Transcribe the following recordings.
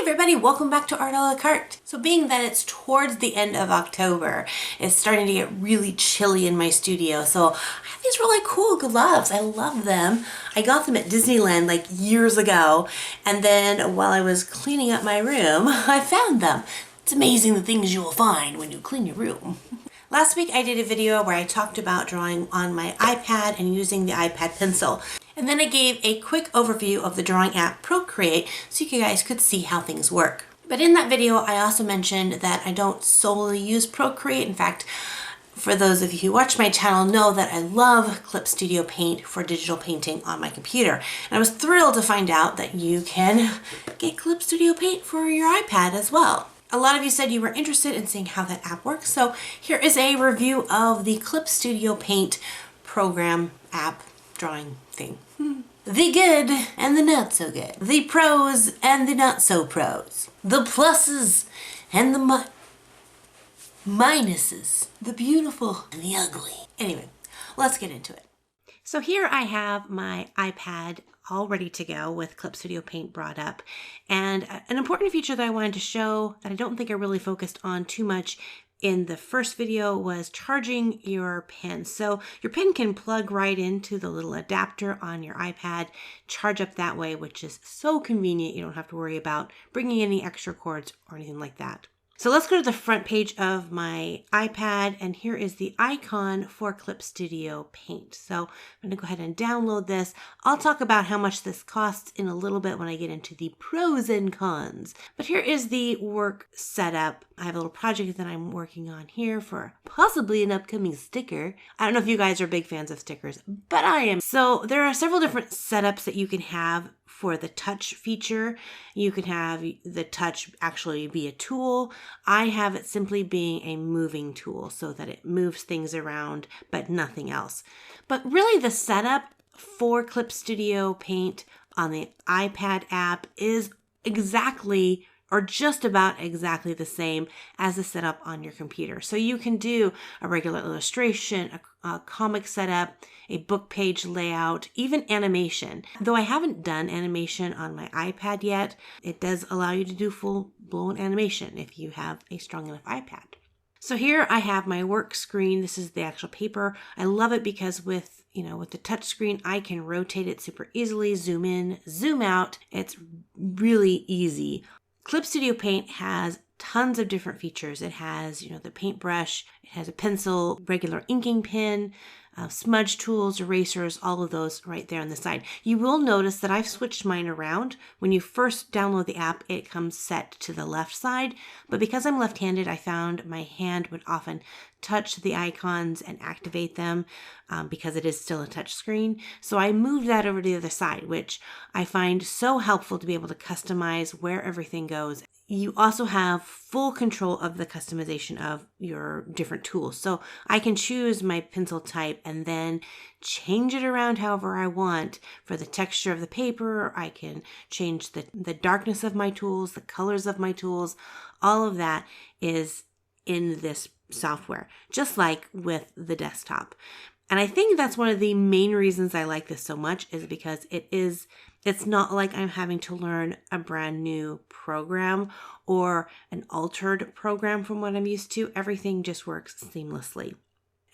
everybody, welcome back to Art a la Carte. So being that it's towards the end of October, it's starting to get really chilly in my studio. So I have these really cool gloves. I love them. I got them at Disneyland like years ago. And then while I was cleaning up my room, I found them. It's amazing the things you will find when you clean your room. Last week I did a video where I talked about drawing on my iPad and using the iPad pencil. And then I gave a quick overview of the drawing app Procreate so you guys could see how things work. But in that video I also mentioned that I don't solely use Procreate. In fact, for those of you who watch my channel know that I love ClipStudio Paint for digital painting on my computer. And I was thrilled to find out that you can get ClipStudio Paint for your iPad as well. A lot of you said you were interested in seeing how that app works, so here is a review of the ClipStudio Paint program app drawing thing. The good and the not so good. The pros and the not so pros. The pluses and the minuses. The beautiful and the ugly. Anyway, let's get into it. So here I have my iPad all ready to go with ClipStudio Paint brought up. And an important feature that I wanted to show that I don't think I really focused on too much in the first video was charging your pen. So your pen can plug right into the little adapter on your iPad, charge up that way, which is so convenient. You don't have to worry about bringing any extra cords or anything like that. So let's go to the front page of my iPad, and here is the icon for ClipStudio Paint. So I'm going to go ahead and download this. I'll talk about how much this costs in a little bit when I get into the pros and cons. But here is the work setup. I have a little project that I'm working on here for possibly an upcoming sticker. I don't know if you guys are big fans of stickers, but I am. So there are several different setups that you can have for the touch feature. You can have the touch actually be a tool. I have it simply being a moving tool so that it moves things around, but nothing else. But really the setup for ClipStudio Paint on the iPad app is exactly or just about exactly the same as the setup on your computer. So you can do a regular illustration, a comic setup, a book page layout, even animation. Though I haven't done animation on my iPad yet, it does allow you to do full-blown animation if you have a strong enough iPad. So here I have my work screen. This is the actual paper. I love it because with the touch screen, I can rotate it super easily, zoom in, zoom out. It's really easy. ClipStudio Paint has tons of different features. It has, the paintbrush, it has a pencil, regular inking pen, smudge tools, erasers, all of those right there on the side. You will notice that I've switched mine around. When you first download the app, it comes set to the left side, but because I'm left-handed, I found my hand would often touch the icons and activate them because it is still a touch screen. So I moved that over to the other side, which I find so helpful to be able to customize where everything goes. You also have full control of the customization of your different tools. So I can choose my pencil type and then change it around however I want for the texture of the paper. I can change the darkness of my tools, the colors of my tools. All of that is in this software, just like with the desktop. And I think that's one of the main reasons I like this so much is because it's not like I'm having to learn a brand new program or an altered program from what I'm used to. Everything just works seamlessly.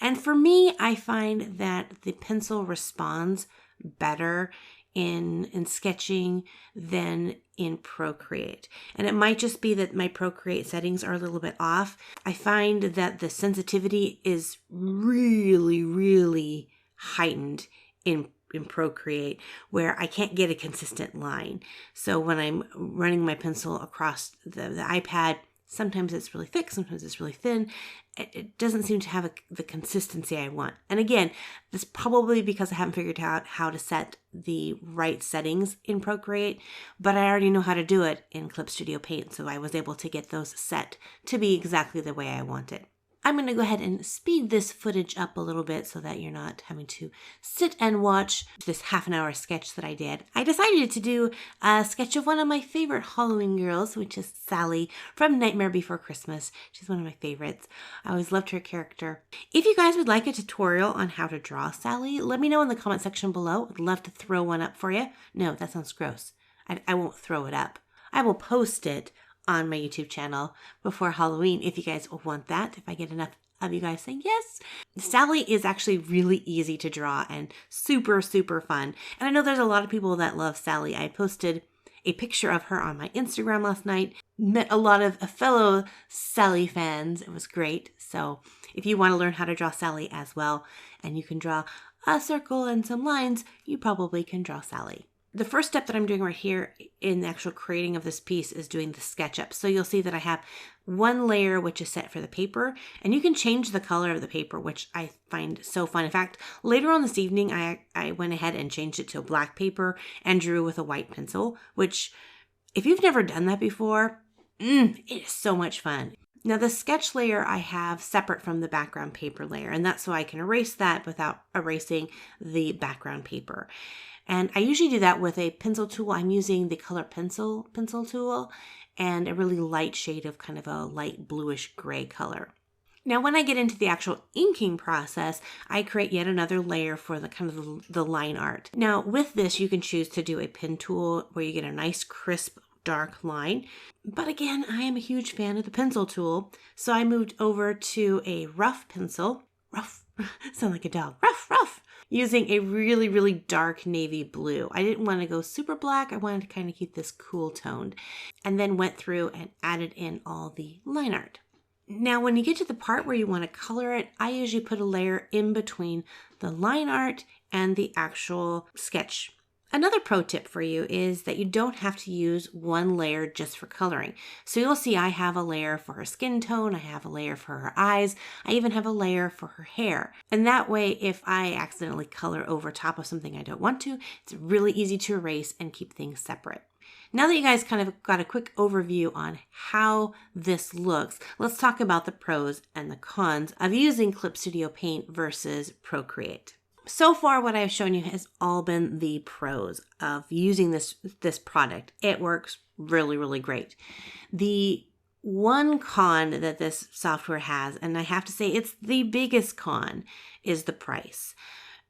And for me, I find that the pencil responds better in sketching than in Procreate. And it might just be that my Procreate settings are a little bit off. I find that the sensitivity is really, really heightened in Procreate, where I can't get a consistent line. So when I'm running my pencil across the iPad, sometimes it's really thick, sometimes it's really thin. It doesn't seem to have the consistency I want. And again, this is probably because I haven't figured out how to set the right settings in Procreate, but I already know how to do it in ClipStudio Paint, so I was able to get those set to be exactly the way I want it. I'm going to go ahead and speed this footage up a little bit so that you're not having to sit and watch this half-an-hour sketch that I did. I decided to do a sketch of one of my favorite Halloween girls, which is Sally from Nightmare Before Christmas. She's one of my favorites. I always loved her character. If you guys would like a tutorial on how to draw Sally, let me know in the comment section below. I'd love to throw one up for you. No, that sounds gross. I won't throw it up. I will post it on my YouTube channel before Halloween if you guys want that, if I get enough of you guys saying yes. Sally is actually really easy to draw and super, super fun. And I know there's a lot of people that love Sally. I posted a picture of her on my Instagram last night. Met a lot of fellow Sally fans. It was great. So if you want to learn how to draw Sally as well, and you can draw a circle and some lines, you probably can draw Sally. The first step that I'm doing right here in the actual creating of this piece is doing the SketchUp. So you'll see that I have one layer which is set for the paper, and you can change the color of the paper, which I find so fun. In fact, later on this evening, I went ahead and changed it to a black paper and drew with a white pencil, which if you've never done that before, it is so much fun. Now the sketch layer I have separate from the background paper layer, and that's so I can erase that without erasing the background paper. And I usually do that with a pencil tool. I'm using the color pencil tool and a really light shade of kind of a light bluish gray color. Now, when I get into the actual inking process, I create yet another layer for the kind of the line art. Now, with this, you can choose to do a pen tool where you get a nice crisp dark line. But again, I am a huge fan of the pencil tool. So I moved over to a rough pencil. Rough, sound like a dog. Rough. Using a really, really dark navy blue. I didn't want to go super black. I wanted to kind of keep this cool toned. And then went through and added in all the line art. Now, when you get to the part where you want to color it, I usually put a layer in between the line art and the actual sketch. Another pro tip for you is that you don't have to use one layer just for coloring. So you'll see I have a layer for her skin tone, I have a layer for her eyes, I even have a layer for her hair. And that way, if I accidentally color over top of something I don't want to, it's really easy to erase and keep things separate. Now that you guys kind of got a quick overview on how this looks, let's talk about the pros and the cons of using ClipStudio Paint versus Procreate. So far, what I've shown you has all been the pros of using this product. It works really, really great. The one con that this software has, and I have to say it's the biggest con, is the price.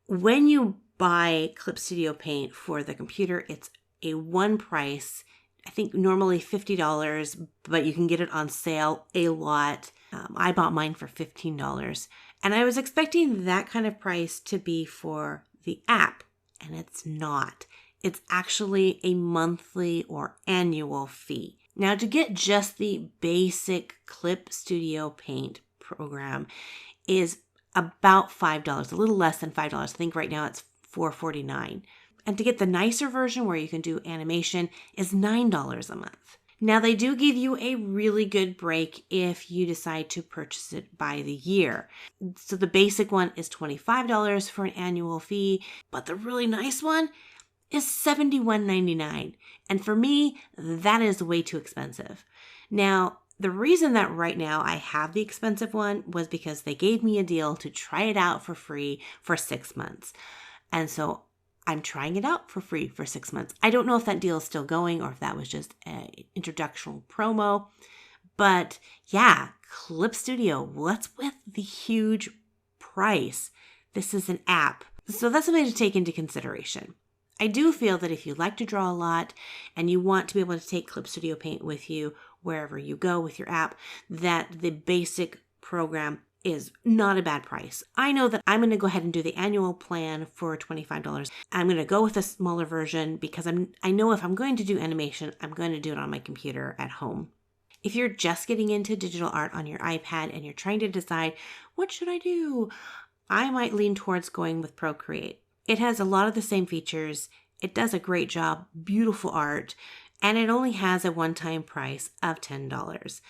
When you buy ClipStudio Paint for the computer, it's a one price. I think normally $50, but you can get it on sale a lot. I bought mine for $15. And I was expecting that kind of price to be for the app, and it's not. It's actually a monthly or annual fee. Now, to get just the basic ClipStudio Paint program is about $5, a little less than $5. I think right now it's $4.49. And to get the nicer version where you can do animation is $9 a month. Now, they do give you a really good break if you decide to purchase it by the year. So the basic one is $25 for an annual fee, but the really nice one is $71.99. And for me, that is way too expensive. Now, the reason that right now I have the expensive one was because they gave me a deal to try it out for free for 6 months. And so I'm trying it out for free for 6 months. I don't know if that deal is still going or if that was just an introductory promo. But yeah, ClipStudio, what's with the huge price? This is an app. So that's something to take into consideration. I do feel that if you like to draw a lot and you want to be able to take ClipStudio Paint with you wherever you go with your app, that the basic program is not a bad price. I know that I'm going to go ahead and do the annual plan for $25. I'm going to go with a smaller version because I know if I'm going to do animation, I'm going to do it on my computer at home. If you're just getting into digital art on your iPad and you're trying to decide, what should I do? I might lean towards going with Procreate. It has a lot of the same features. It does a great job, beautiful art, and it only has a one-time price of $10.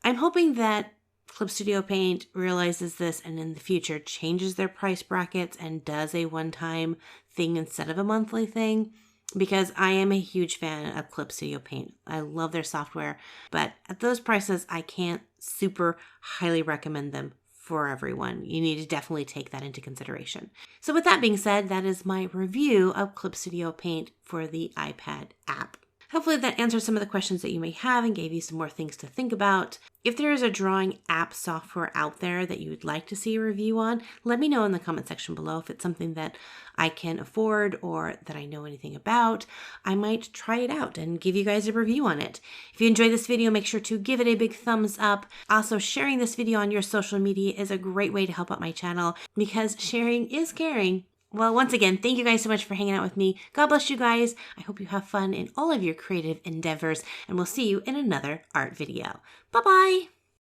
I'm hoping that ClipStudio Paint realizes this and in the future changes their price brackets and does a one-time thing instead of a monthly thing, because I am a huge fan of ClipStudio Paint. I love their software, but at those prices, I can't super highly recommend them for everyone. You need to definitely take that into consideration. So with that being said, that is my review of ClipStudio Paint for the iPad app. Hopefully that answered some of the questions that you may have and gave you some more things to think about. If there is a drawing app software out there that you would like to see a review on, let me know in the comment section below. If it's something that I can afford or that I know anything about, I might try it out and give you guys a review on it. If you enjoyed this video, make sure to give it a big thumbs up. Also, sharing this video on your social media is a great way to help out my channel because sharing is caring. Well, once again, thank you guys so much for hanging out with me. God bless you guys. I hope you have fun in all of your creative endeavors, and we'll see you in another art video. Bye-bye.